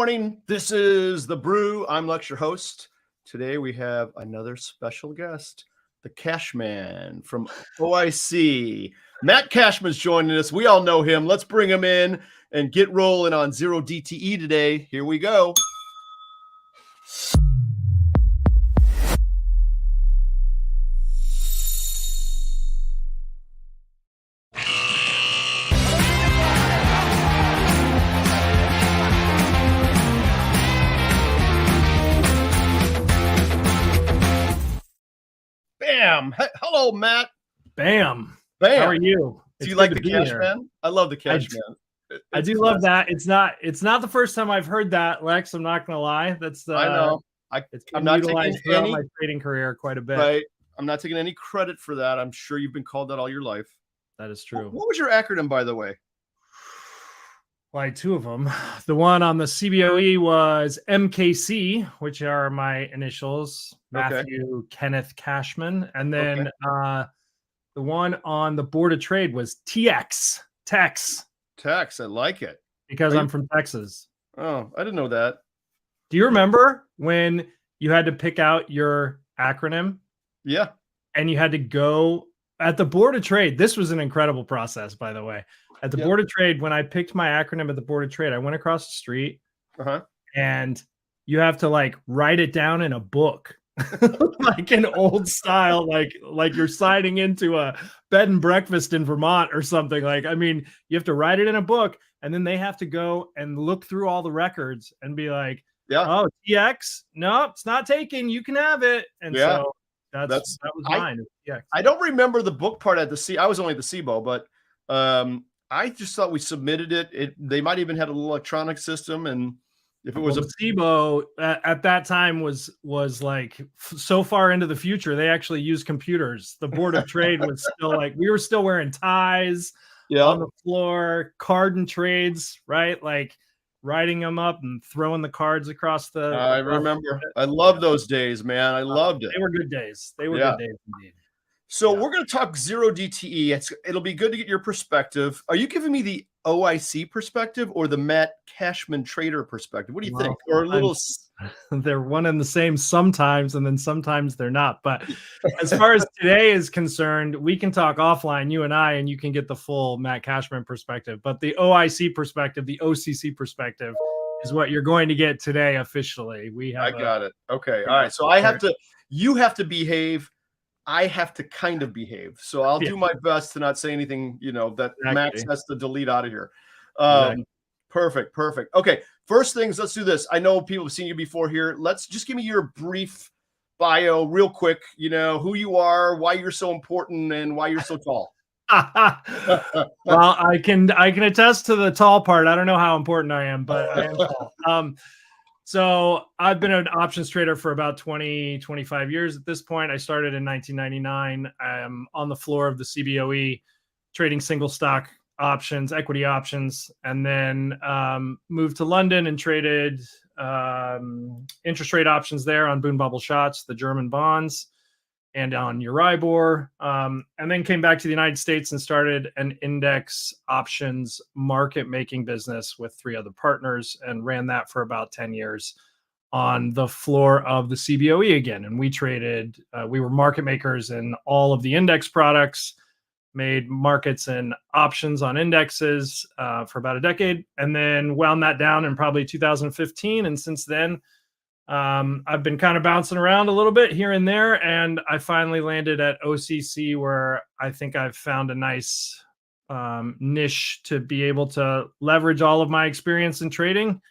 morning. This is the Brew. I'm Lex, your host. Today we have another special guest, the Cashman from OIC. Matt Cashman's joining us. We all know him. Let's bring him in and get rolling on zero DTE today. Here we go. Bam. Hello, Matt. Bam. Bam. How are you? Do you like the Cashman? I love the Cashman. I do love that. It's not the first time I've heard that, Lex. I'm not gonna lie. That's I know. I'm not utilized throughout my trading career quite a bit. Right. I'm not taking any credit for that. I'm sure you've been called that all your life. That is true. What was your acronym, by the way? Like two of them. The one on the CBOE was MKC, which are my initials, Matthew Kenneth Cashman. And then the one on the Board of Trade was TX. Tex. Tex, I like it. Because I'm from Texas. Oh, I didn't know that. Do you remember when you had to pick out your acronym? Yeah. And you had to go at the Board of Trade. This was an incredible process, by the way. At the Board of Trade, when I picked my acronym at the Board of Trade, I went across the street and you have to like write it down in a book, like an old style, like you're signing into a bed and breakfast in Vermont or something. Like, I mean, you have to write it in a book and then they have to go and look through all the records and be like, oh, TX, no, it's not taken. You can have it. And so that was mine. I don't remember the book part at the C. I was only at the CBOE, but I just thought we submitted it. They might even had a little electronic system, and if it was a CBOE at that time was like so far into the future, they actually used computers. The Board of Trade was still like we were still wearing ties on the floor, card and trades, right? Like writing them up and throwing the cards across the. I remember. I love those days, man. I loved it. They were good days. They were good days indeed. So we're going to talk zero DTE. It'll be good to get your perspective. Are you giving me the OIC perspective or the Matt Cashman trader perspective? What do you think? Or a little. They're one and the same sometimes, and then sometimes they're not. But as far as today is concerned, we can talk offline, you and I, and you can get the full Matt Cashman perspective. But the OIC perspective, the OCC perspective, is what you're going to get today officially. I got it. Okay. All right. So you have to behave. I have to kind of behave. So I'll do my best to not say anything, that Max has to delete out of here. Perfect. Okay. First things, let's do this. I know people have seen you before here. Let's just give me your brief bio real quick, who you are, why you're so important, and why you're so tall. Well, I can attest to the tall part. I don't know how important I am, but I am tall. So I've been an options trader for about 25 years at this point. I started in 1999. I'm on the floor of the CBOE trading single stock options, equity options, and then moved to London and traded interest rate options there on Boon Bubble Shots, the German bonds, and on Euribor, and then came back to the United States and started an index options market making business with 3 other partners and ran that for about 10 years on the floor of the CBOE again. And we traded, we were market makers in all of the index products, made markets and options on indexes for about a decade, and then wound that down in probably 2015. And since then, I've been kind of bouncing around a little bit here and there, and I finally landed at OCC, where I think I've found a nice niche to be able to leverage all of my experience in trading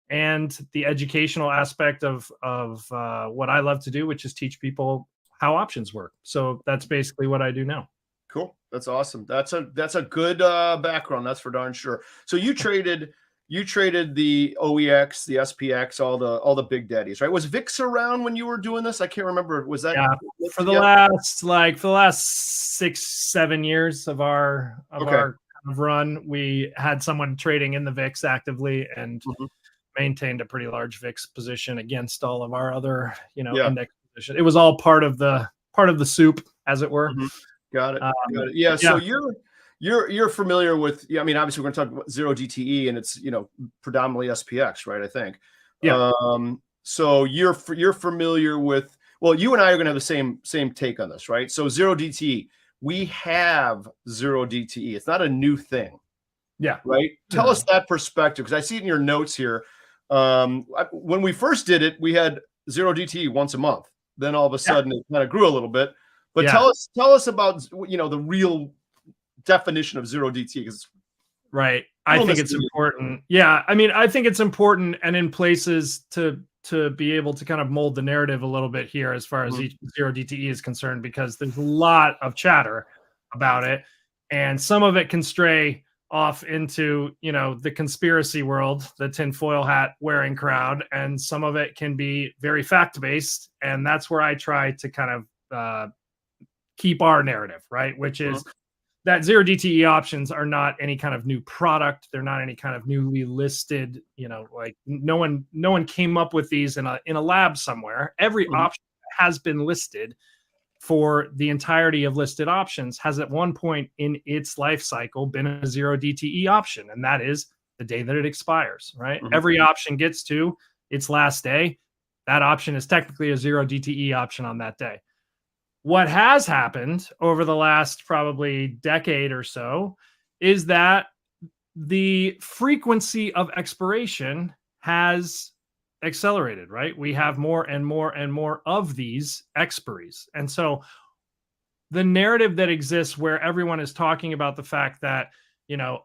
and the educational aspect of what I love to do, which is teach people how options work. So that's basically what I do now. Cool. That's awesome. That's a good background. That's for darn sure. So you traded the OEX, the SPX, all the big daddies, right? Was VIX around when you were doing this? I can't remember. Was that for the last 6-7 years of our kind of run? We had someone trading in the VIX actively and maintained a pretty large VIX position against all of our other, index position. It was all part of the soup, as it were. Got it. Yeah. So you're familiar with, I mean, obviously we're going to talk about zero DTE, and it's, predominantly SPX, right? I think. Yeah. So you're familiar with, well, you and I are going to have the same take on this, right? So zero DTE, we have zero DTE. It's not a new thing. Yeah. Right. Tell us that perspective, because I see it in your notes here. When we first did it, we had zero DTE once a month. Then all of a sudden it kind of grew a little bit. But tell us about, the real definition of zero DTE. Right. I think it's important. Yeah. I mean, I think it's important, and in places to be able to kind of mold the narrative a little bit here as far as zero DTE is concerned, because there's a lot of chatter about it, and some of it can stray off into, the conspiracy world, the tinfoil hat wearing crowd, and some of it can be very fact-based. And that's where I try to kind of keep our narrative, right? Which is that zero DTE options are not any kind of new product. They're not any kind of newly listed, like no one came up with these in a lab somewhere. Every option has been listed for the entirety of listed options, has at one point in its life cycle been a zero DTE option, and that is the day that it expires, right? Every option gets to its last day. That option is technically a zero DTE option on that day. What has happened over the last probably decade or so is that the frequency of expiration has accelerated, right? We have more and more and more of these expiries. And so the narrative that exists where everyone is talking about the fact that,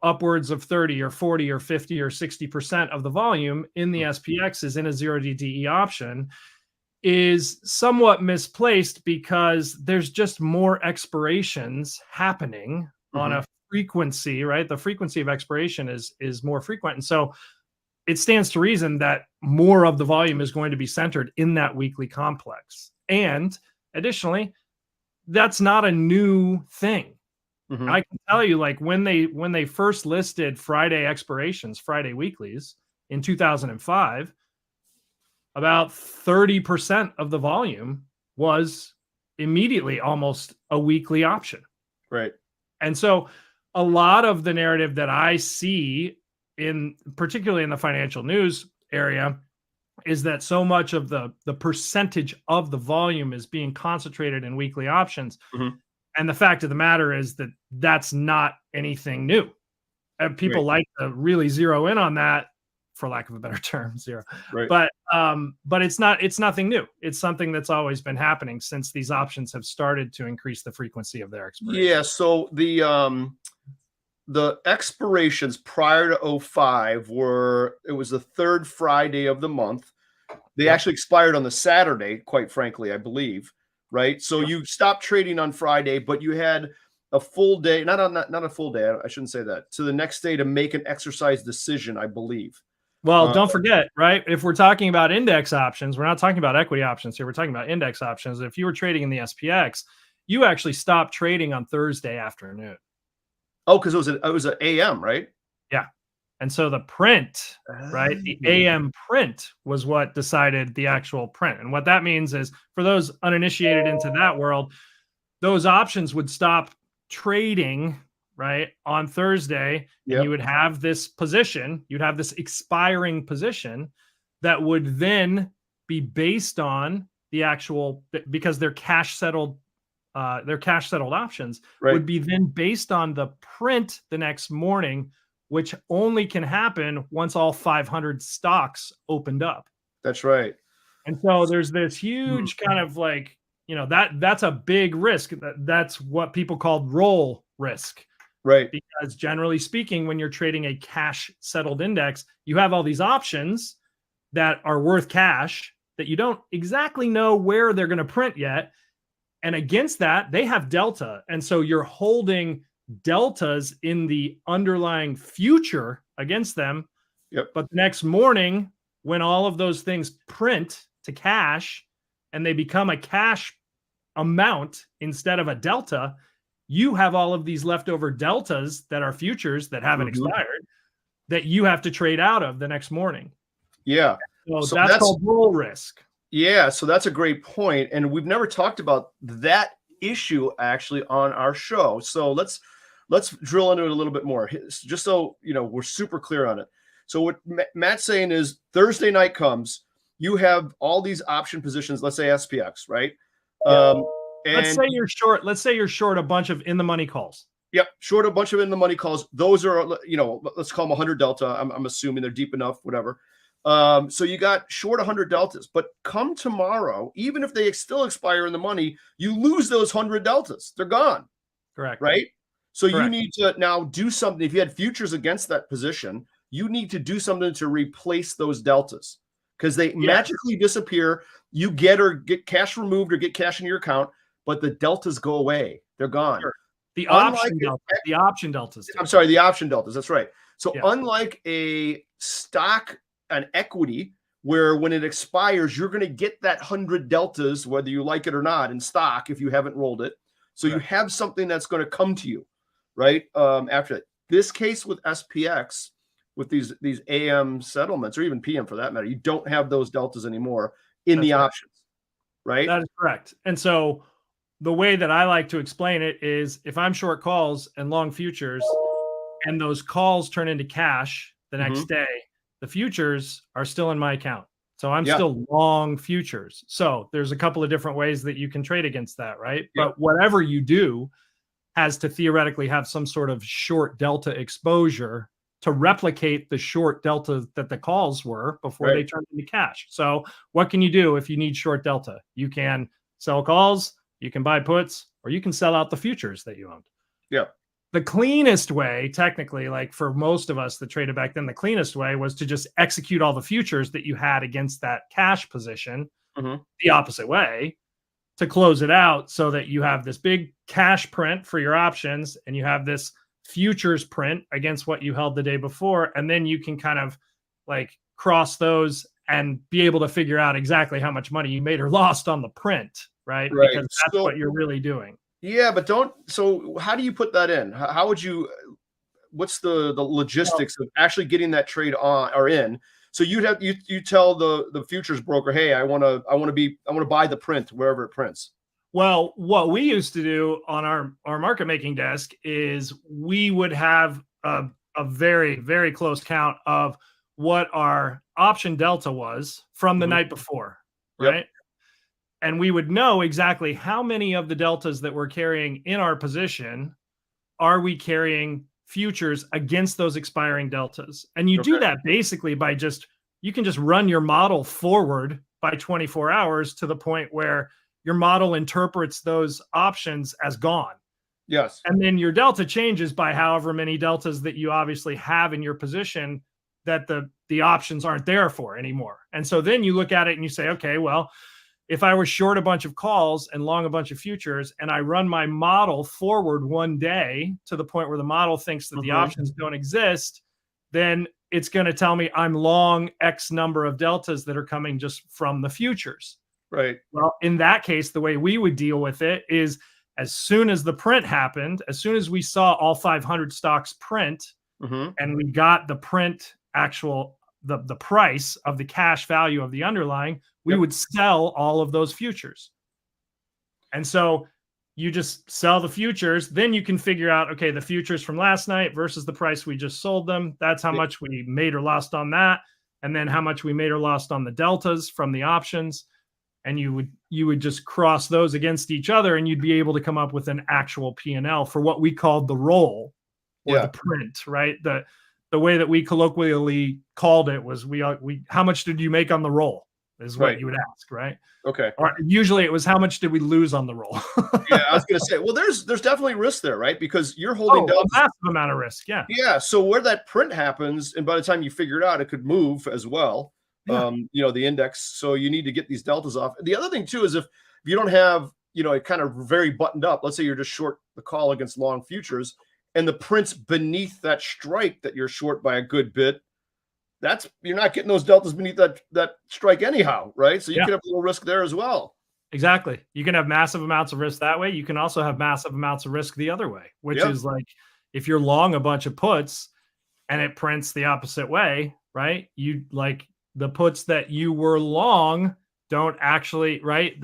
upwards of 30 or 40 or 50 or 60% of the volume in the SPX is in a zero DTE option is somewhat misplaced, because there's just more expirations happening on a frequency, right? The frequency of expiration is more frequent. And so it stands to reason that more of the volume is going to be centered in that weekly complex. And additionally, that's not a new thing. I can tell you, like when they first listed Friday expirations, Friday weeklies in 2005, about 30% of the volume was immediately almost a weekly option. Right. And so a lot of the narrative that I see particularly in the financial news area, is that so much of the percentage of the volume is being concentrated in weekly options. And the fact of the matter is that that's not anything new. And people like to really zero in on that, for lack of a better term, zero. Right. But it's nothing new. It's something that's always been happening since these options have started to increase the frequency of their expiration. Yeah. So the expirations prior to 2005 it was the third Friday of the month. They actually expired on the Saturday, quite frankly, I believe. Right. So you stopped trading on Friday, but you had a full day, not a full day. I shouldn't say that. To the next day to make an exercise decision, I believe. Well, don't forget, right? If we're talking about index options, we're not talking about equity options here. We're talking about index options. If you were trading in the SPX, you actually stopped trading on Thursday afternoon. Oh, because it was an AM, right? Yeah. And so the print, right? The AM print was what decided the actual print. And what that means is, for those uninitiated into that world, those options would stop trading, right, on Thursday. And you would have this position, you'd have this expiring position that would then be based on the actual, because they're cash settled options, would be then based on the print the next morning, which only can happen once all 500 stocks opened up. That's right. And so there's this huge kind of like, that's a big risk. That's what people call roll risk. Right. Because generally speaking, when you're trading a cash settled index, you have all these options that are worth cash that you don't exactly know where they're going to print yet. And against that, they have delta. And so you're holding deltas in the underlying future against them. But the next morning, when all of those things print to cash and they become a cash amount instead of a delta, you have all of these leftover deltas that are futures that haven't expired that you have to trade out of the next morning. Yeah. So that's called roll risk. Yeah. So that's a great point. And we've never talked about that issue actually on our show. So let's drill into it a little bit more, just so we're super clear on it. So what Matt's saying is Thursday night comes, you have all these option positions, let's say SPX, right? Yeah. Let's say you're short a bunch of in the money calls. Yep, short a bunch of in the money calls. Those are, let's call them 100 delta. I'm assuming they're deep enough, whatever. So you got short 100 deltas, but come tomorrow, even if they still expire in the money, you lose those 100 deltas. They're gone. Correct. Right? So Correct. You need to now do something. If you had futures against that position, you need to do something to replace those deltas because they magically disappear. You get cash removed or get cash in your account, but the deltas go away. They're gone. Sure. The option deltas. I'm sorry, the option deltas. That's right. So unlike a stock, an equity, where when it expires, you're going to get that 100 deltas, whether you like it or not, in stock if you haven't rolled it. So you have something that's going to come to you, right? After that. This case with SPX, with these AM settlements, or even PM for that matter, you don't have those deltas anymore in the options, right? That is correct. And so the way that I like to explain it is if I'm short calls and long futures and those calls turn into cash the next day, the futures are still in my account. So I'm still long futures. So there's a couple of different ways that you can trade against that, right? But whatever you do has to theoretically have some sort of short delta exposure to replicate the short delta that the calls were before they turned into cash. So what can you do if you need short delta? You can sell calls, you can buy puts, or you can sell out the futures that you owned. Yeah. The cleanest way, technically, like for most of us that traded back then, the cleanest way was to just execute all the futures that you had against that cash position the opposite way to close it out so that you have this big cash print for your options and you have this futures print against what you held the day before. And then you can kind of like cross those and be able to figure out exactly how much money you made or lost on the print, right? Because that's what you're really doing. Yeah, but so how do you put that in? How would you, what's the logistics of actually getting that trade on or in? So you tell the futures broker, hey, I want to buy the print wherever it prints. Well, what we used to do on our market making desk is we would have a very, very close count of what our option delta was from the night before, right? And we would know exactly how many of the deltas that we're carrying in our position are we carrying futures against those expiring deltas. And you do that basically by you can just run your model forward by 24 hours to the point where your model interprets those options as gone. Yes. And then your delta changes by however many deltas that you obviously have in your position that the options aren't there for anymore. And so then you look at it and you say, okay, well, if I was short a bunch of calls and long a bunch of futures and I run my model forward one day to the point where the model thinks that the options don't exist, then it's going to tell me I'm long X number of deltas that are coming just from the futures. Right. Well, in that case, the way we would deal with it is as soon as the print happened, as soon as we saw all 500 stocks print and we got the print the price of the cash value of the underlying, we would sell all of those futures. And so you just sell the futures, then you can figure out, okay, the futures from last night versus the price we just sold them. That's how much we made or lost on that. And then how much we made or lost on the deltas from the options. And you would just cross those against each other and you'd be able to come up with an actual P&L for what we called the roll or the print, right? The way that we colloquially called it was how much did you make on the roll is what you would ask, right? Okay. Or usually it was how much did we lose on the roll? Yeah, I was going to say, well, there's definitely risk there, right? Because you're holding down a massive amount of risk. Yeah. Yeah. So where that print happens, and by the time you figure it out, it could move as well. The index. So you need to get these deltas off. The other thing too is if you don't have, it kind of very buttoned up, let's say you're just short the call against long futures and the print's beneath that strike that you're short by a good bit, you're not getting those deltas beneath that strike anyhow, right? So you could have a little risk there as well. Exactly. You can have massive amounts of risk that way. You can also have massive amounts of risk the other way, which is like if you're long a bunch of puts and it prints the opposite way, right? You like the puts that you were long don't actually, right?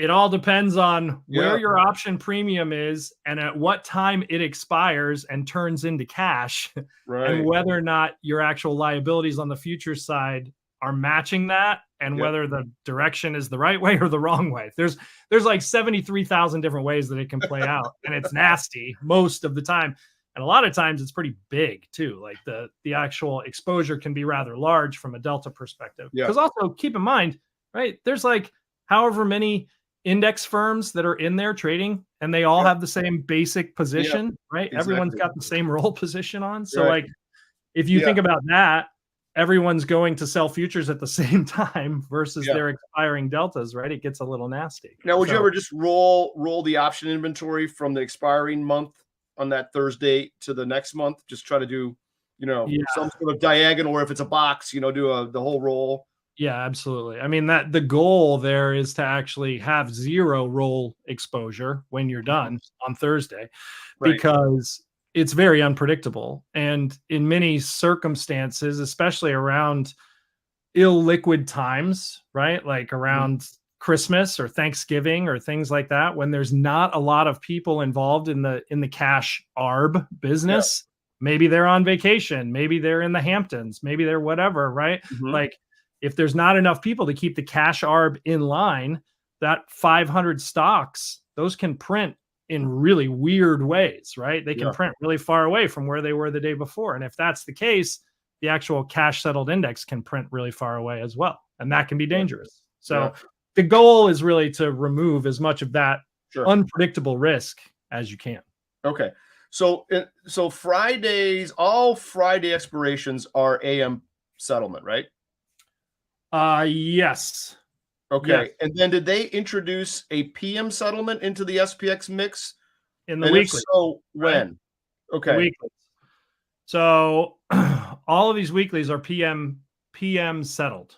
It all depends on where your option premium is and at what time it expires and turns into cash, and whether or not your actual liabilities on the future side are matching that, and whether the direction is the right way or the wrong way. There's like 73,000 different ways that it can play out, and it's nasty most of the time. And a lot of times it's pretty big too. Like the actual exposure can be rather large from a delta perspective. Because also keep in mind, right, there's like however many index firms that are in there trading, and they all have the same basic position, right? Exactly. Everyone's got the same roll position on. So like, if you think about that, everyone's going to sell futures at the same time versus their expiring deltas, right? It gets a little nasty. Now, would you ever just roll the option inventory from the expiring month on that Thursday to the next month? Just try to do, some sort of diagonal, or if it's a box, do the whole roll. Yeah, absolutely. I mean, that the goal there is to actually have zero roll exposure when you're done on Thursday, because it's very unpredictable. And in many circumstances, especially around illiquid times, right? Like around Christmas or Thanksgiving or things like that, when there's not a lot of people involved in the cash arb business, maybe they're on vacation, maybe they're in the Hamptons, maybe they're whatever, right? Like, if there's not enough people to keep the cash arb in line, that 500 stocks, those can print in really weird ways, right? They can print really far away from where they were the day before. And if that's the case, the actual cash settled index can print really far away as well. And that can be dangerous. So the goal is really to remove as much of that unpredictable risk as you can. Okay. So Fridays, all Friday expirations are AM settlement, right? Yes. Okay. Yes. And then did they introduce a PM settlement into the SPX mix? In the weekly. So when? Okay. Weekly. So all of these weeklies are PM settled.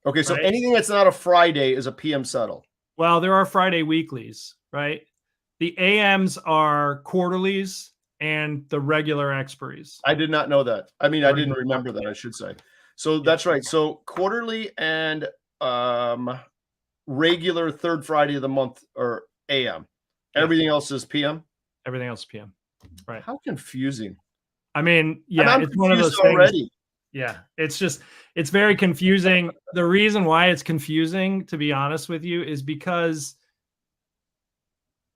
Okay. So anything that's not a Friday is a PM settle. Well, there are Friday weeklies, right? The AMs are quarterlies and the regular expiries. I did not know that. I mean, I didn't remember that, I should say. So that's right. So quarterly and regular third Friday of the month are AM. Everything else is PM. Everything else is PM. Right. How confusing. I mean, it's one of those things. Already. Yeah, it's very confusing. The reason why it's confusing, to be honest with you, is because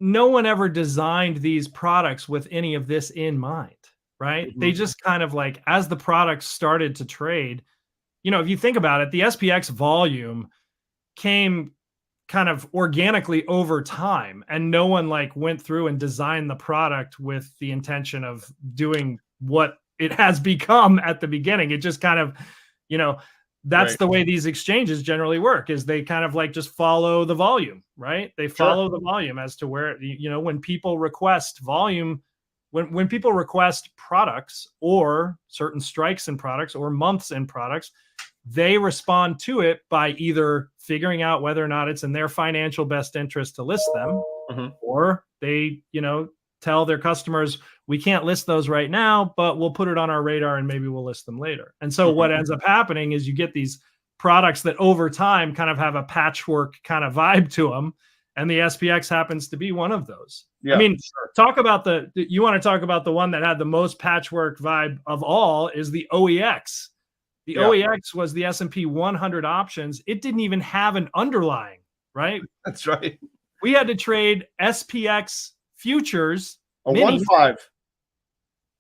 no one ever designed these products with any of this in mind. Right? They just kind of like, as the products started to trade, if you think about it, the SPX volume came kind of organically over time, and no one like went through and designed the product with the intention of doing what it has become at the beginning. It just kind of, that's the way these exchanges generally work, is they kind of like just follow the volume, right? They follow the volume as to where, when people request volume, when people request products or certain strikes in products or months in products, they respond to it by either figuring out whether or not it's in their financial best interest to list them, or they, tell their customers, we can't list those right now, but we'll put it on our radar and maybe we'll list them later. And so what ends up happening is you get these products that over time kind of have a patchwork kind of vibe to them. And the SPX happens to be one of those. Yeah, I mean, talk about you want to talk about the one that had the most patchwork vibe of all is the OEX. The OEX was the S&P 100 options. It didn't even have an underlying, right? That's right. We had to trade SPX futures, a 1.5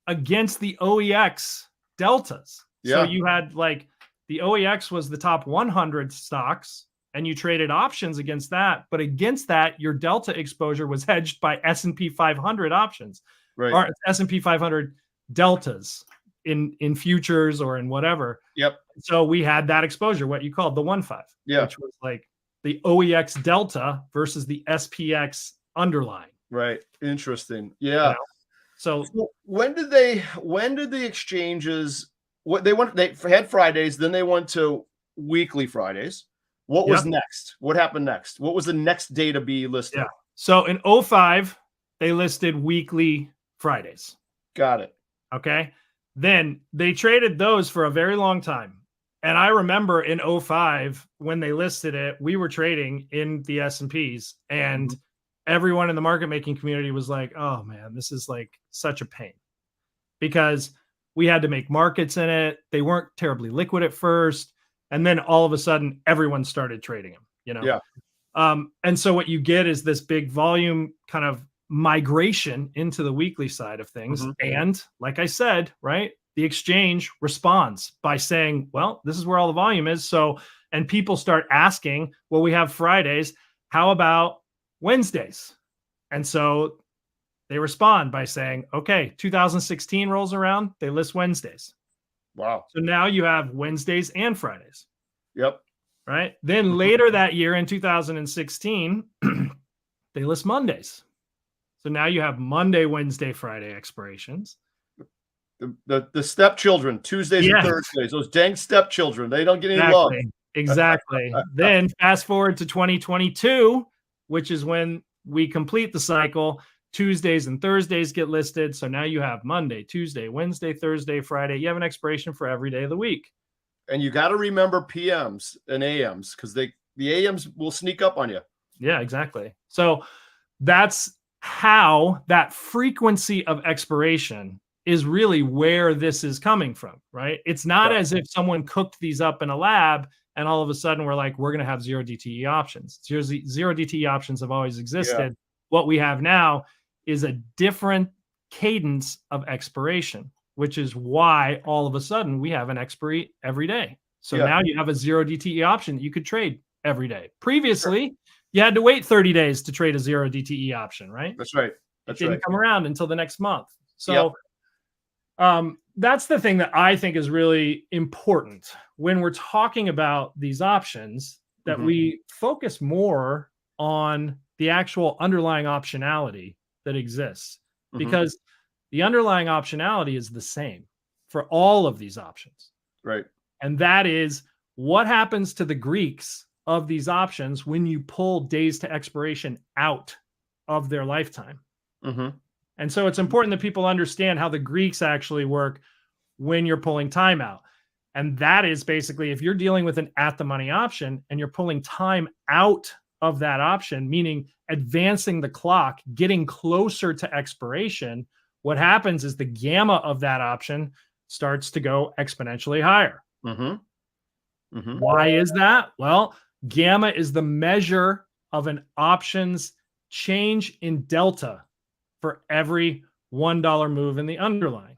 against the OEX deltas. So you had like the OEX was the top 100 stocks, and you traded options against that. But against that, your delta exposure was hedged by S&P 500 options, or S&P 500 deltas in futures or in whatever. Yep. So we had that exposure, what you called the 1.5, which was like the OEX delta versus the SPX underlying. Right. Interesting. Yeah. So when did the exchanges, they had Fridays, then they went to weekly Fridays. What was next? What happened next? What was the next day to be listed? Yeah. So in 2005, they listed weekly Fridays. Got it. Okay. Then they traded those for a very long time. And I remember in 05 when they listed it, we were trading in the S&Ps, and everyone in the market making community was like, oh man, this is like such a pain, because we had to make markets in it. They weren't terribly liquid at first. And then all of a sudden everyone started trading them, you know? Yeah. And so what you get is this big volume kind of migration into the weekly side of things. And like I said, right, the exchange responds by saying, well, this is where all the volume is. So, and people start asking, well, we have Fridays. How about Wednesdays? And so they respond by saying, okay, 2016 rolls around, they list Wednesdays. Wow. So now you have Wednesdays and Fridays. Yep. Right. Then later that year in 2016, they list Mondays. So now you have Monday, Wednesday, Friday expirations. The stepchildren, Tuesdays and Thursdays, those dang stepchildren, they don't get any love. Exactly. Then fast forward to 2022, which is when we complete the cycle. Tuesdays and Thursdays get listed. So now you have Monday, Tuesday, Wednesday, Thursday, Friday. You have an expiration for every day of the week. And you got to remember PMs and AMs, because the AMs will sneak up on you. Yeah, exactly. So that's how that frequency of expiration is really where this is coming from, right? It's not as if someone cooked these up in a lab and all of a sudden we're like, we're going to have zero DTE options. Zero DTE options have always existed. What we have now is a different cadence of expiration, which is why all of a sudden we have an expiry every day. So now you have a zero DTE option that you could trade every day. Previously, you had to wait 30 days to trade a zero DTE option, right? That's right. It didn't come around until the next month. So that's the thing that I think is really important when we're talking about these options, that we focus more on the actual underlying optionality that exists, because the underlying optionality is the same for all of these options. Right. And that is what happens to the Greeks of these options when you pull days to expiration out of their lifetime. And so it's important that people understand how the Greeks actually work when you're pulling time out. And that is basically, if you're dealing with an at the money option and you're pulling time out of that option, meaning advancing the clock, getting closer to expiration, what happens is the gamma of that option starts to go exponentially higher. Why is that? Well, gamma is the measure of an option's change in delta for every $1 move in the underlying.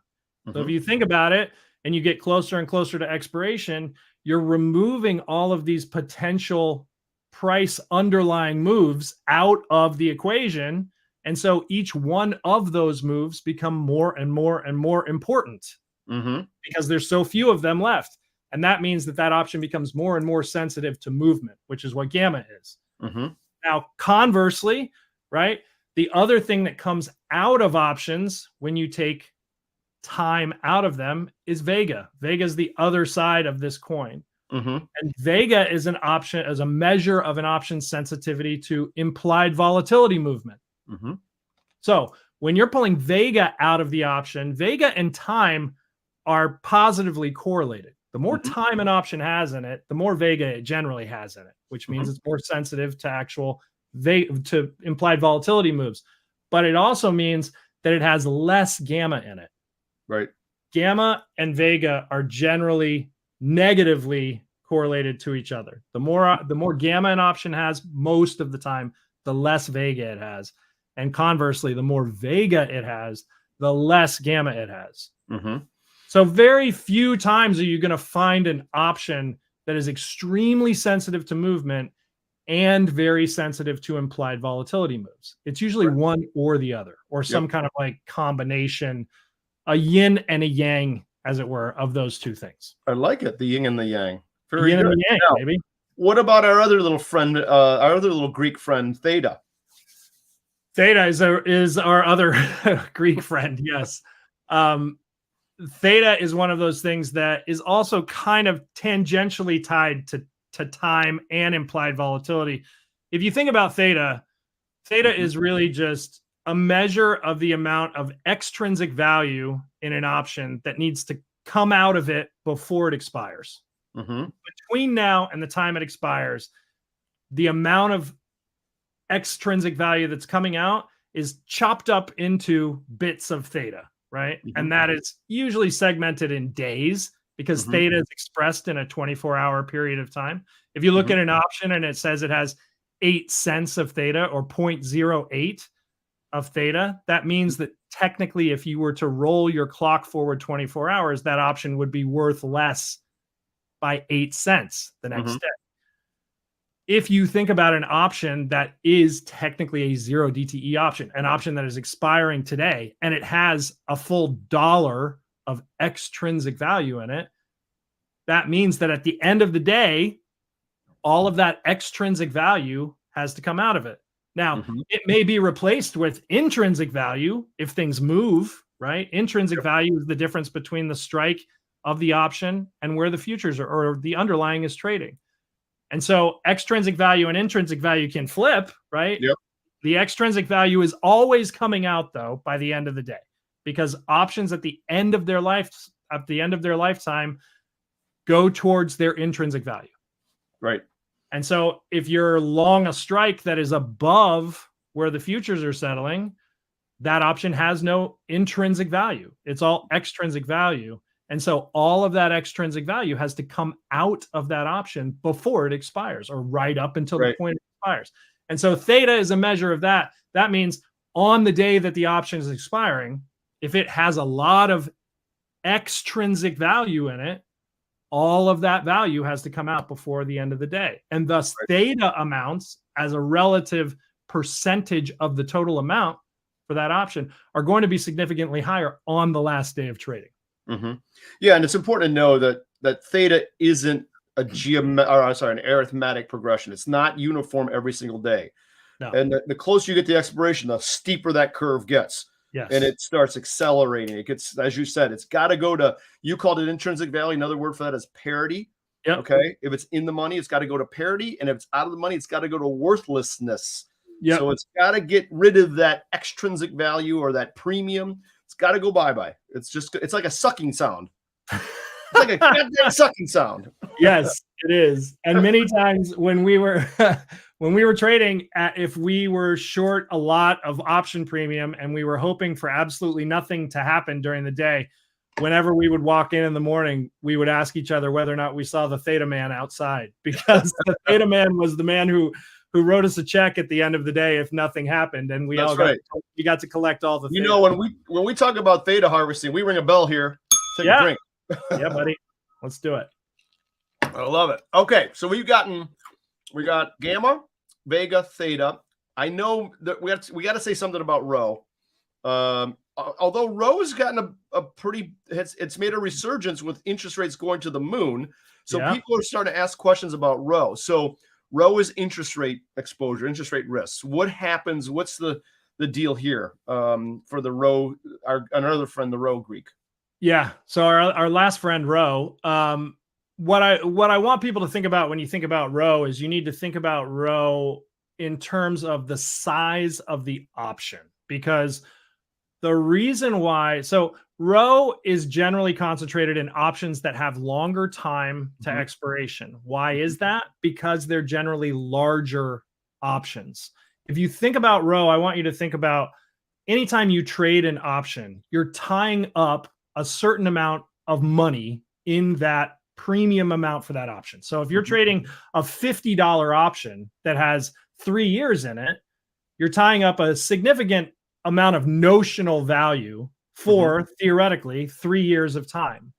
So if you think about it and you get closer and closer to expiration, you're removing all of these potential price underlying moves out of the equation. And so each one of those moves become more and more and more important because there's so few of them left. And that means that that option becomes more and more sensitive to movement, which is what gamma is. Now, conversely, right, the other thing that comes out of options when you take time out of them is Vega. Vega is the other side of this coin. And Vega is an option, as a measure of an option sensitivity to implied volatility movement. So when you're pulling Vega out of the option, Vega and time are positively correlated. The more time an option has in it, the more Vega it generally has in it, which means it's more sensitive to actual to implied volatility moves. But it also means that it has less gamma in it. Right. Gamma and Vega are generally negatively correlated to each other. The more gamma an option has, most of the time, the less Vega it has. And conversely, the more Vega it has, the less gamma it has. So very few times are you going to find an option that is extremely sensitive to movement and very sensitive to implied volatility moves. It's usually one or the other, or some kind of like combination, a yin and a yang, as it were, of those two things. I like it, the yin and the yang. Very yin good. and the yang, now, maybe. What about our other little friend, our other little Greek friend, Theta? Theta is our other Greek friend, yes. Theta is one of those things that is also kind of tangentially tied to time and implied volatility. If you think about Theta, Theta is really just a measure of the amount of extrinsic value in an option that needs to come out of it before it expires. Between now and the time it expires, the amount of extrinsic value that's coming out is chopped up into bits of theta, right? And that is usually segmented in days because theta is expressed in a 24-hour period of time. If you look at an option and it says it has 8 cents of theta or 0.08 of theta, that means that technically if you were to roll your clock forward 24 hours, that option would be worth less by 8 cents the next day. If you think about an option that is technically a 0 DTE option, an option that is expiring today, and it has a full $1 of extrinsic value in it, that means that at the end of the day, all of that extrinsic value has to come out of it. Now, it may be replaced with intrinsic value if things move, right? Intrinsic value is the difference between the strike of the option and where the futures are, or the underlying is trading. And so extrinsic value and intrinsic value can flip, right? The extrinsic value is always coming out though by the end of the day, because options at the end of their lifetime go towards their intrinsic value. Right. And so if you're long a strike that is above where the futures are settling, that option has no intrinsic value. It's all extrinsic value. And so all of that extrinsic value has to come out of that option before it expires, or right up until the point it expires. And so theta is a measure of that. That means on the day that the option is expiring, if it has a lot of extrinsic value in it, all of that value has to come out before the end of the day. And thus theta amounts as a relative percentage of the total amount for that option are going to be significantly higher on the last day of trading. Yeah, and it's important to know that theta isn't an arithmetic progression. It's not uniform every single day. No. And the closer you get to expiration, the steeper that curve gets. Yes. And it starts accelerating. It gets, as you said, it's got to go to, you called it intrinsic value. Another word for that is parity. Okay. If it's in the money, it's got to go to parity. And if it's out of the money, it's got to go to worthlessness. So it's got to get rid of that extrinsic value or that premium. It's got to go bye-bye. It's like a sucking sound. It's like a goddamn sucking sound. Yes, it is. And many times when we were trading, if we were short a lot of option premium and we were hoping for absolutely nothing to happen during the day, whenever we would walk in the morning, we would ask each other whether or not we saw the Theta man outside, because the Theta man was the man who wrote us a check at the end of the day if nothing happened, and we got to collect all the. You know, when we talk about theta harvesting, we ring a bell here. Take a drink. Yeah, buddy, let's do it. I love it. Okay, so we got gamma, vega, theta. I know that we got to say something about rho. Although rho has gotten it's made a resurgence with interest rates going to the moon. So people are starting to ask questions about rho. So rho is interest rate exposure, interest rate risks. What happens? What's the deal here for the rho? Another friend, the rho Greek. Yeah. So our last friend, rho. What I want people to think about when you think about rho is you need to think about rho in terms of the size of the option, because the reason why, so rho is generally concentrated in options that have longer time to expiration. Why is that? Because they're generally larger options. If you think about rho, I want you to think about anytime you trade an option, you're tying up a certain amount of money in that premium amount for that option. So if you're trading a $50 option that has 3 years in it, you're tying up a significant amount of notional value for theoretically 3 years of time.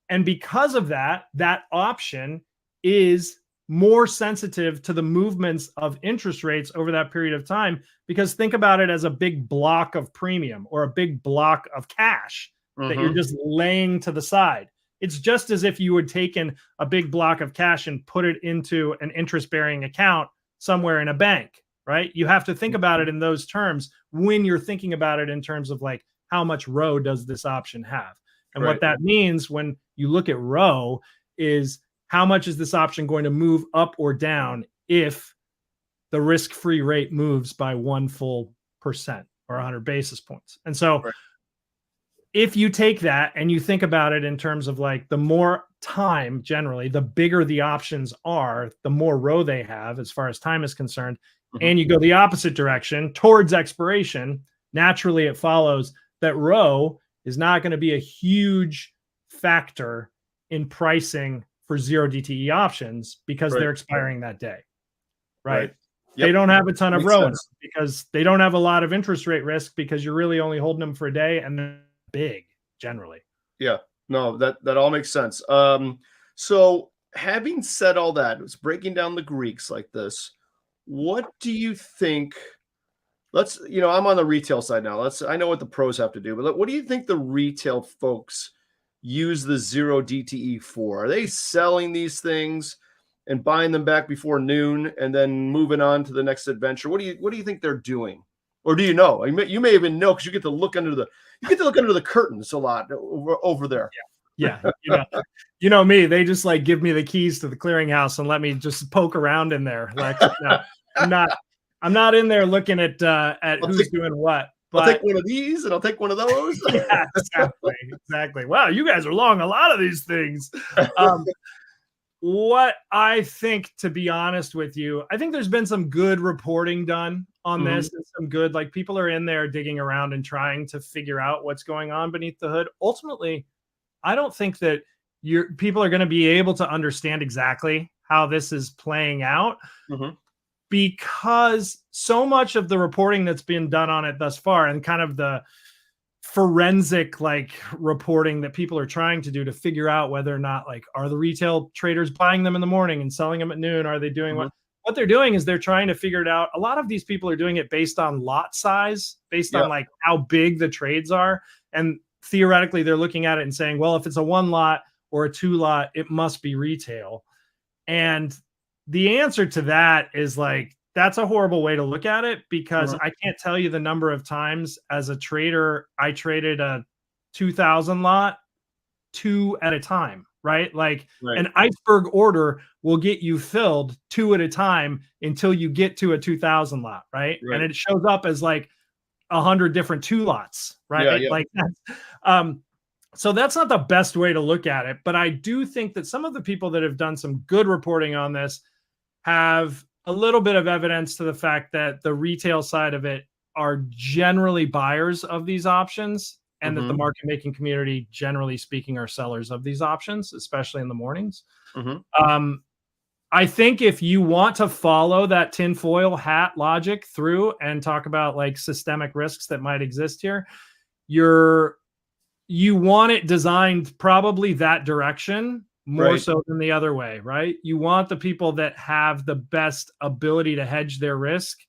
And because of that, that option is more sensitive to the movements of interest rates over that period of time, because think about it as a big block of premium or a big block of cash that you're just laying to the side. It's just as if you had taken a big block of cash and put it into an interest-bearing account somewhere in a bank, right? You have to think about it in those terms when you're thinking about it in terms of like, how much rho does this option have? And what that means when you look at rho is how much is this option going to move up or down if the risk-free rate moves by 1 full % or 100 basis points. And so if you take that and you think about it in terms of like the more time, generally, the bigger the options are, the more row they have as far as time is concerned, and you go the opposite direction towards expiration, naturally it follows that row is not going to be a huge factor in pricing for 0 DTE options because they're expiring that day, right? Yep. They don't have a ton of row because they don't have a lot of interest rate risk because you're really only holding them for a day, and they're big generally. Yeah, no, that all makes sense. So having said all that, it's breaking down the Greeks like this. What do you think? I'm on the retail side now. I know what the pros have to do, but what do you think the retail folks use the 0 DTE for? Are they selling these things and buying them back before noon and then moving on to the next adventure? What do you think they're doing? Or do you know? You may even know because you get to look under the curtains a lot over there. Yeah. You know me. They just like give me the keys to the clearinghouse and let me just poke around in there. Like, no, I'm not in there looking at who's doing what. But I'll take one of these and I'll take one of those. Yeah, exactly. Wow, you guys are long a lot of these things. What I think, to be honest with you, I think there's been some good reporting done on this, and some good, like, people are in there digging around and trying to figure out what's going on beneath the hood. Ultimately, I don't think that people are going to be able to understand exactly how this is playing out, because so much of the reporting that's been done on it thus far, and kind of the forensic like reporting that people are trying to do to figure out whether or not, like, are the retail traders buying them in the morning and selling them at noon? Are they doing what they're doing is they're trying to figure it out. A lot of these people are doing it based on lot size, based on like how big the trades are. And theoretically, they're looking at it and saying, well, if it's a 1 lot or a 2 lot, it must be retail. And the answer to that is like, that's a horrible way to look at it, because I can't tell you the number of times as a trader I traded a 2,000 lot 2 at a time, right? Like an iceberg order will get you filled 2 at a time until you get to a 2,000 lot, right? And it shows up as like 100 different 2 lots, right? Like that's, so that's not the best way to look at it. But I do think that some of the people that have done some good reporting on this have a little bit of evidence to the fact that the retail side of it are generally buyers of these options, and that the market making community, generally speaking, are sellers of these options, especially in the mornings. I think if you want to follow that tinfoil hat logic through and talk about like systemic risks that might exist here, you want it designed probably that direction more so than the other way, right? You want the people that have the best ability to hedge their risk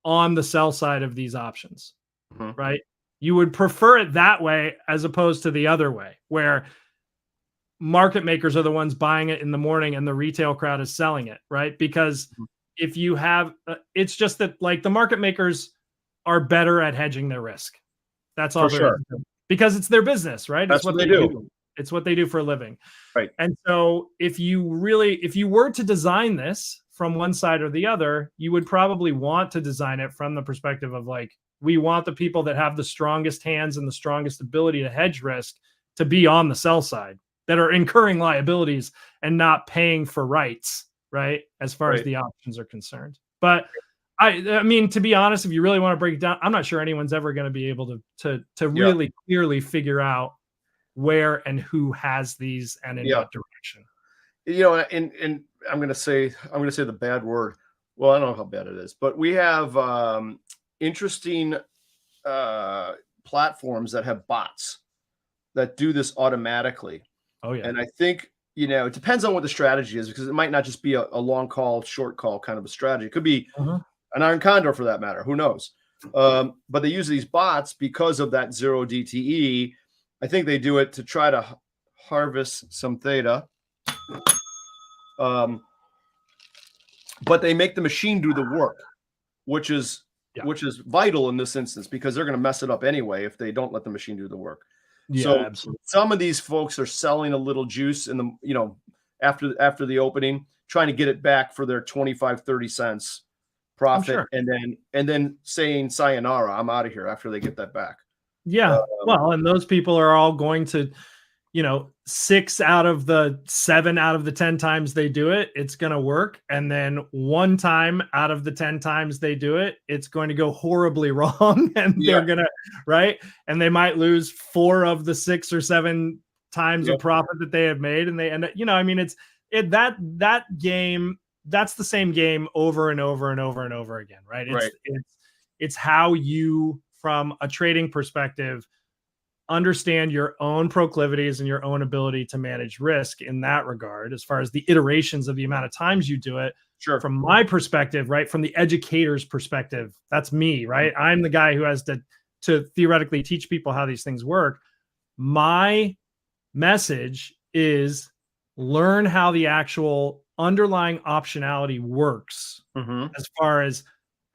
on the sell side of these options, right? You would prefer it that way as opposed to the other way, where market makers are the ones buying it in the morning and the retail crowd is selling it, right? Because if you have, it's just that like the market makers are better at hedging their risk. That's all they're doing, because it's their business, right? That's what they do. It's what they do for a living. Right. And so if you were to design this from one side or the other, you would probably want to design it from the perspective of like, we want the people that have the strongest hands and the strongest ability to hedge risk to be on the sell side, that are incurring liabilities and not paying for rights, right? As far as the options are concerned. But I mean, to be honest, if you really want to break it down, I'm not sure anyone's ever going to be able to really clearly figure out where and who has these and in what direction. You know, and I'm going to say the bad word. Well, I don't know how bad it is, but we have interesting platforms that have bots that do this automatically. Oh yeah. And I think, you know, it depends on what the strategy is, because it might not just be a long call, short call kind of a strategy. It could be an iron condor for that matter. Who knows? But they use these bots because of that 0 DTE. I think they do it to try to harvest some theta. But they make the machine do the work, which is vital in this instance, because they're going to mess it up anyway if they don't let the machine do the work. Yeah, so absolutely. Some of these folks are selling a little juice in the, you know, after the opening, trying to get it back for their 25-30 cents profit, and then saying sayonara, I'm out of here after they get that back. Yeah. Well, and those people are all going to, 6 out of the 7 out of the 10 times they do it, it's going to work. And then 1 time out of the 10 times they do it, it's going to go horribly wrong. And they're going to, right. And they might lose 4 of the 6 or 7 times of profit that they have made. And they end up, that game, that's the same game over and over and over and over again, right? It's how you, from a trading perspective, understand your own proclivities and your own ability to manage risk in that regard, as far as the iterations of the amount of times you do it. Sure. From my perspective, right, from the educator's perspective, that's me, right? I'm the guy who has to theoretically teach people how these things work. My message is learn how the actual underlying optionality works, as far as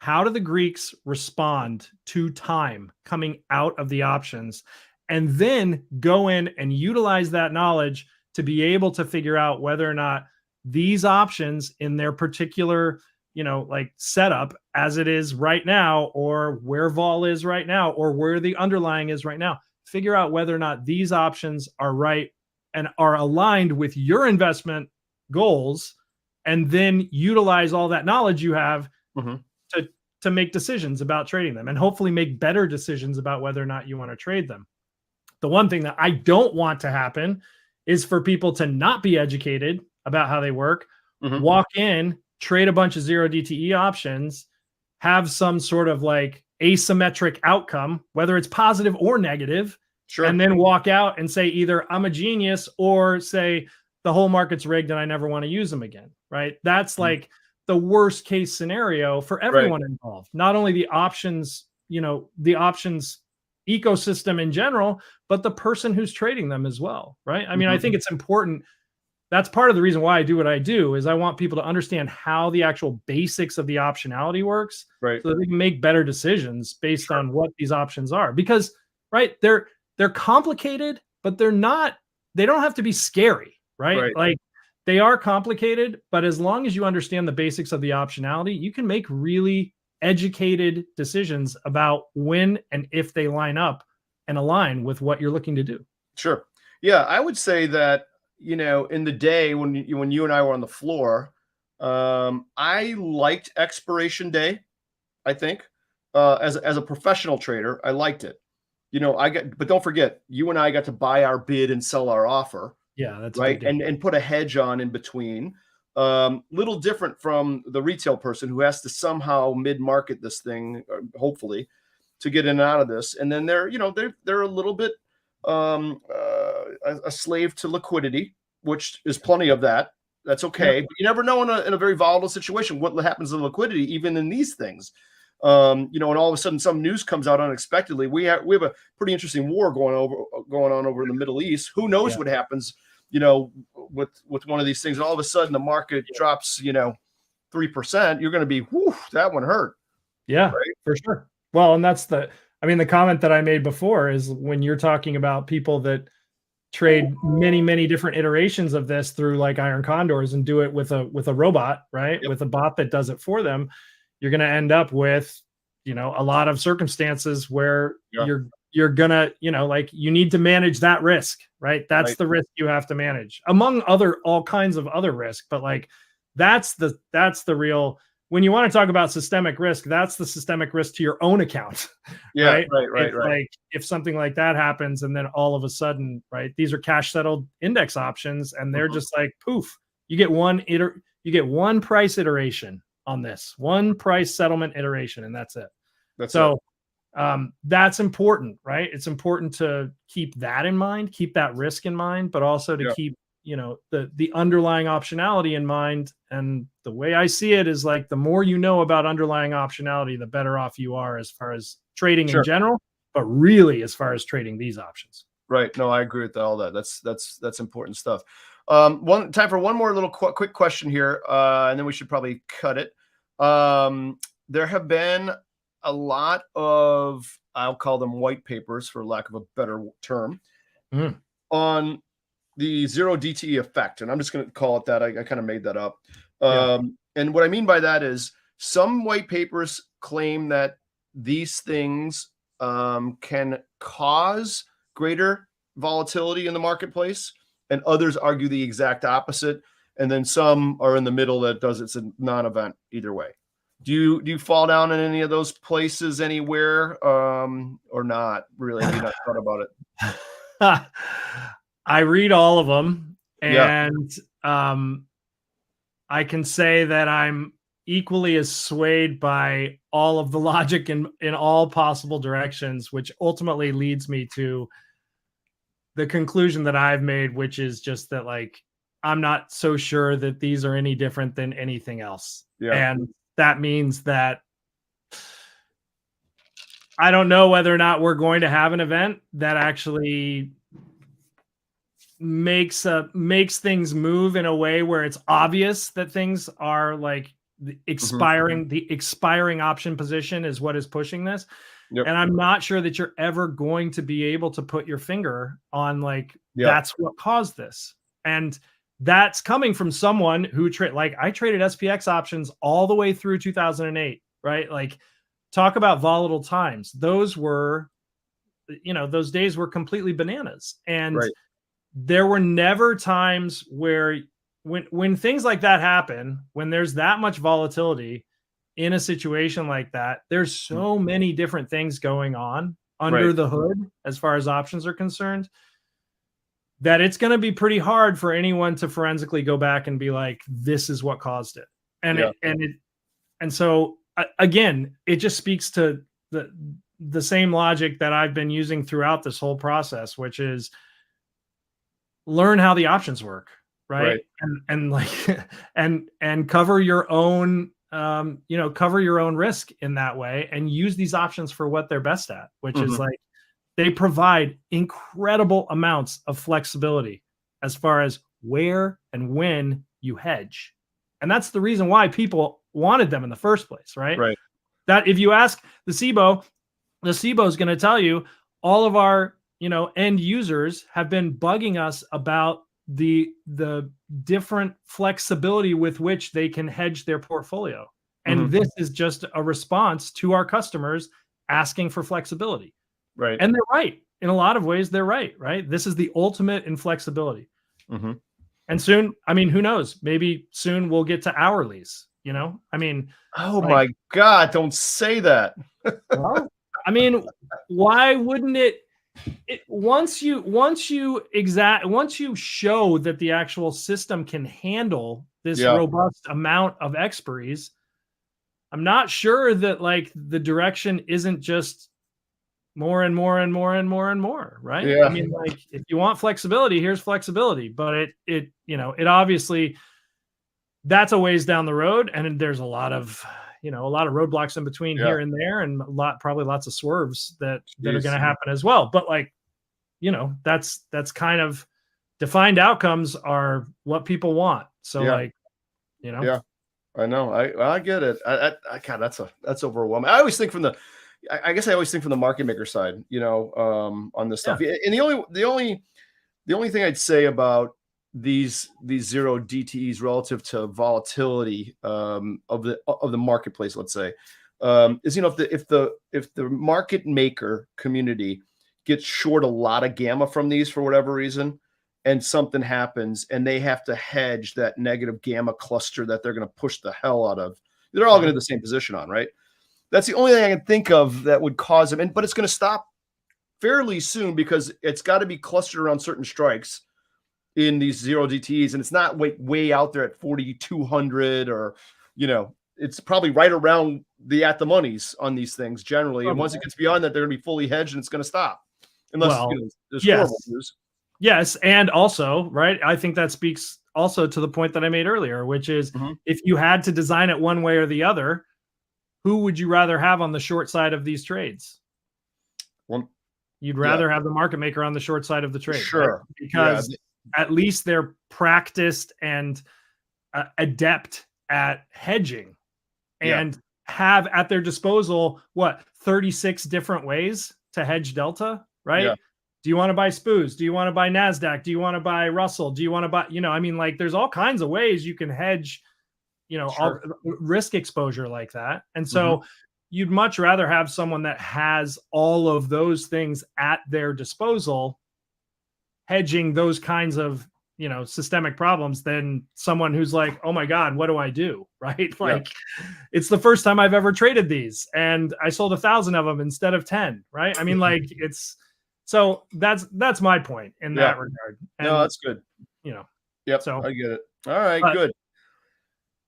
how do the Greeks respond to time coming out of the options, and then go in and utilize that knowledge to be able to figure out whether or not these options in their particular, like setup as it is right now, or where vol is right now, or where the underlying is right now, figure out whether or not these options are right and are aligned with your investment goals, and then utilize all that knowledge you have to make decisions about trading them, and hopefully make better decisions about whether or not you want to trade them. The one thing that I don't want to happen is for people to not be educated about how they work, walk in, trade a bunch of 0 DTE options, have some sort of like asymmetric outcome, whether it's positive or negative, and then walk out and say either I'm a genius or say the whole market's rigged and I never want to use them again, right? That's like the worst case scenario for everyone involved. Not only the options, the options ecosystem in general, but the person who's trading them as well, right? I mean, I think it's important. That's part of the reason why I do what I do, is I want people to understand how the actual basics of the optionality works, so that they can make better decisions based on what these options are. Because, right, they're complicated, but they don't have to be scary, right? Like, they are complicated, but as long as you understand the basics of the optionality, you can make really educated decisions about when and if they line up and align with what you're looking to do. Sure. Yeah, I would say that, in the day when you and I were on the floor, I liked expiration day. I think as a professional trader, I liked it. But don't forget, you and I got to buy our bid and sell our offer. Yeah, that's right. And put a hedge on in between. Little different from the retail person who has to somehow mid-market this thing, hopefully, to get in and out of this. And then they're a little bit a slave to liquidity, which is plenty of that. That's okay. But you never know in a very volatile situation what happens to liquidity, even in these things. And all of a sudden some news comes out unexpectedly. We have a pretty interesting war going on over in the Middle East. Who knows what happens, with one of these things, and all of a sudden the market drops, 3%, you're going to be, whew, that one hurt. Yeah, for sure. Well, and that's the comment that I made before is when you're talking about people that trade many, many different iterations of this through like iron condors and do it with a robot, right? With a bot that does it for them, you're going to end up with, a lot of circumstances where you're gonna, like, you need to manage that risk, right? That's the risk you have to manage, among all kinds of other risk. But like, that's the real, when you want to talk about systemic risk, that's the systemic risk to your own account. Right. Like if something like that happens, and then all of a sudden, right, these are cash settled index options, and they're just like, poof, you get one price iteration on this, one price settlement iteration, and that's it. That's important, right? It's important to keep that in mind, keep that risk in mind, but also to keep, the underlying optionality in mind. And the way I see it is like, the more you know about underlying optionality, the better off you are as far as trading in general, but really as far as trading these options. Right. No, I agree with all that. That's important stuff. Time for one more little quick question here, and then we should probably cut it. There have been a lot of, I'll call them white papers for lack of a better term, on the 0 DTE effect. And I'm just going to call it that. I kind of made that up. And what I mean by that is some white papers claim that these things can cause greater volatility in the marketplace, and others argue the exact opposite. And then some are in the middle that does it's a non-event either way. Do you fall down in any of those places anywhere, or not really? Have you not thought about it? I read all of them, Yeah. and I can say that I'm equally as swayed by all of the logic in all possible directions, which ultimately leads me to the conclusion that I've made, which is just that, like, I'm not so sure that these are any different than anything else. Yeah. And that means that I don't know whether or not we're going to have an event that actually makes things move in a way where it's obvious that things are like the expiring option position is what is pushing this. Yep. And I'm not sure that you're ever going to be able to put your finger on like, that's what caused this. And that's coming from someone who I traded SPX options all the way through 2008, right? Like, talk about volatile times. Those were, those days were completely bananas. And there were never times where when things like that happen, when there's that much volatility in a situation like that, there's so many different things going on under the hood as far as options are concerned, that it's going to be pretty hard for anyone to forensically go back and be like, this is what caused it. And so again, it just speaks to the same logic that I've been using throughout this whole process, which is learn how the options work, right? And like, and cover your own, cover your own risk in that way, and use these options for what they're best at, which is like, they provide incredible amounts of flexibility as far as where and when you hedge. And that's the reason why people wanted them in the first place, right? That if you ask the CBOE is going to tell you all of our, end users have been bugging us about the different flexibility with which they can hedge their portfolio. And this is just a response to our customers asking for flexibility. And they're right. In a lot of ways, they're right? This is the ultimate in flexibility. And soon, I mean, who knows? Maybe soon we'll get to hourlies, I mean. Oh my God, don't say that. Well, I mean, why wouldn't it once you show that the actual system can handle this robust amount of expiries, I'm not sure that like the direction isn't just more and more and more and more and more, right? I mean, like, if you want flexibility, here's flexibility, but it obviously, that's a ways down the road, and there's a lot of roadblocks in between here and there, and probably lots of swerves that are going to happen as well. But like, that's kind of defined outcomes are what people want. So I know. I get it. God, that's overwhelming. I always think from the market maker side, on this stuff. And the only thing I'd say about these zero DTEs relative to volatility of the marketplace, let's say, is if the market maker community gets short a lot of gamma from these for whatever reason, and something happens and they have to hedge that negative gamma cluster that they're going to push the hell out of, they're all going to have the same position on, right? That's the only thing I can think of that would cause them. But it's going to stop fairly soon, because it's got to be clustered around certain strikes in these zero DTEs, and it's not way out there at 4,200, or it's probably right around the at the monies on these things generally. And once it gets beyond that, they're going to be fully hedged, and it's going to stop unless there's horrible news. Yes, and also, right, I think that speaks also to the point that I made earlier, which is if you had to design it one way or the other, who would you rather have on the short side of these trades? Well, you'd rather have the market maker on the short side of the trade, sure, right? Because at least they're practiced and adept at hedging, and have at their disposal 36 different ways to hedge delta, right? Do you want to buy SPOOs? Do you want to buy NASDAQ? Do you want to buy Russell? Do you want to buy, I mean, like, there's all kinds of ways you can hedge, all risk exposure like that. And so you'd much rather have someone that has all of those things at their disposal, hedging those kinds of, systemic problems, than someone who's like, oh my God, what do I do? Right? Like, it's the first time I've ever traded these and I sold 1,000 of them instead of 10. Right? I mean, like, so that's my point in that regard. And, no, that's good. Yep. So I get it. All right, good.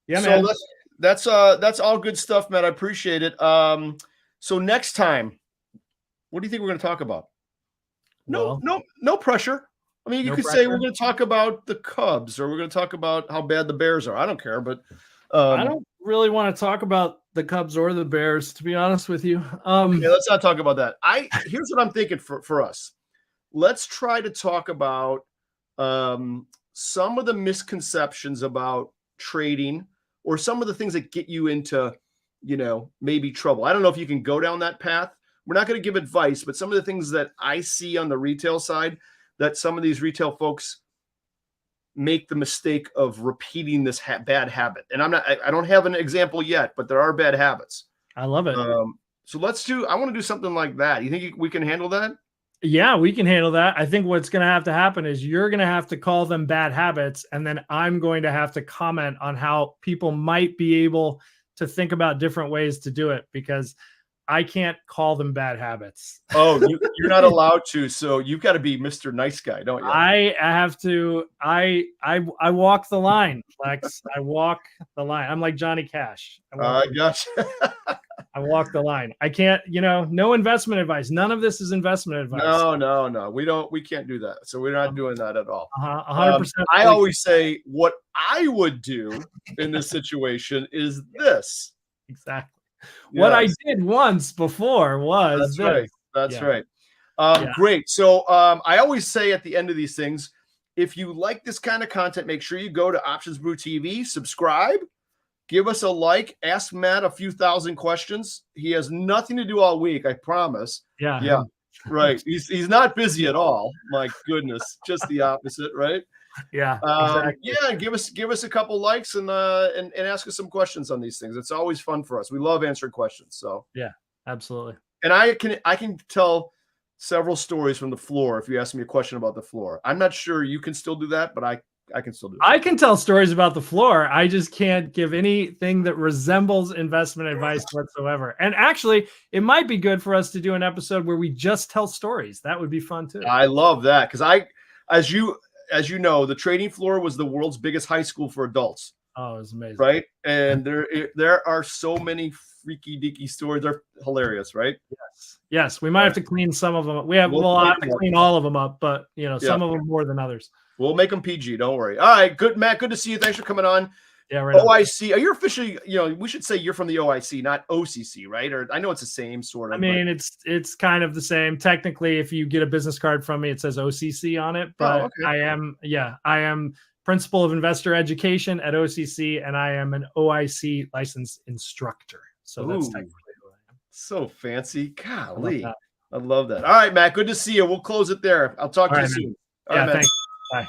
Yeah, so man. That's all good stuff, Matt. I appreciate it. So next time, what do you think we're going to talk about? No pressure. I mean, you could say we're going to talk about the Cubs, or we're going to talk about how bad the Bears are. I don't care, but I don't really want to talk about the Cubs or the Bears, to be honest with you. Okay, let's not talk about that. Here's what I'm thinking for us. Let's try to talk about some of the misconceptions about trading, or some of the things that get you into, maybe trouble. I don't know if you can go down that path. We're not going to give advice, but some of the things that I see on the retail side, that some of these retail folks make the mistake of repeating this bad habit. And I don't have an example yet, but there are bad habits. I love it. So I want to do something like that. You think we can handle that? Yeah, we can handle that. I think what's going to happen is you're going to have to call them bad habits, and then I'm going to have to comment on how people might be able to think about different ways to do it, because I can't call them bad habits. Oh, you're not allowed to. So you've got to be Mr. Nice Guy, don't you? I have to. I walk the line, Lex. I walk the line. I'm like Johnny Cash. I gotcha. I walk the line. I can't, no investment advice. None of this is investment advice. No. We can't do that. So we're not doing that at all. 100%. I always say what I would do in this situation is this. Exactly. Yes. What I did once before was That's this. Right. That's right. Great. So I always say at the end of these things, if you like this kind of content, make sure you go to Options Brew TV, subscribe, give us a like, ask Matt a few thousand questions. He has nothing to do all week, I promise. Yeah. Right. He's not busy at all. My goodness, just the opposite, right? Yeah. Exactly. Yeah, and give us a couple likes and ask us some questions on these things. It's always fun for us. We love answering questions. So yeah, absolutely. And I can tell several stories from the floor if you ask me a question about the floor. I'm not sure you can still do that, but I can still do that. I can tell stories about the floor. I just can't give anything that resembles investment advice whatsoever. And actually, it might be good for us to do an episode where we just tell stories. That would be fun too. I love that, because as you know, the trading floor was the world's biggest high school for adults. Oh, it was amazing. Right? And there are so many freaky deaky stories. They're hilarious, right? Yes. We might have to clean some of them. We'll have to clean all of them up, but some of them more than others. We'll make them PG. Don't worry. All right, good, Matt. Good to see you. Thanks for coming on. Yeah, right. OIC. Are you officially? We should say you're from the OIC, not OCC, right? Or I know it's the same sort of. I mean, it's kind of the same. Technically, if you get a business card from me, it says OCC on it. But okay. I am principal of investor education at OCC, and I am an OIC licensed instructor. So that's technically who I am. So fancy. Golly. I love that. All right, Matt. Good to see you. We'll close it there. I'll talk to you soon. All right, thanks. Bye.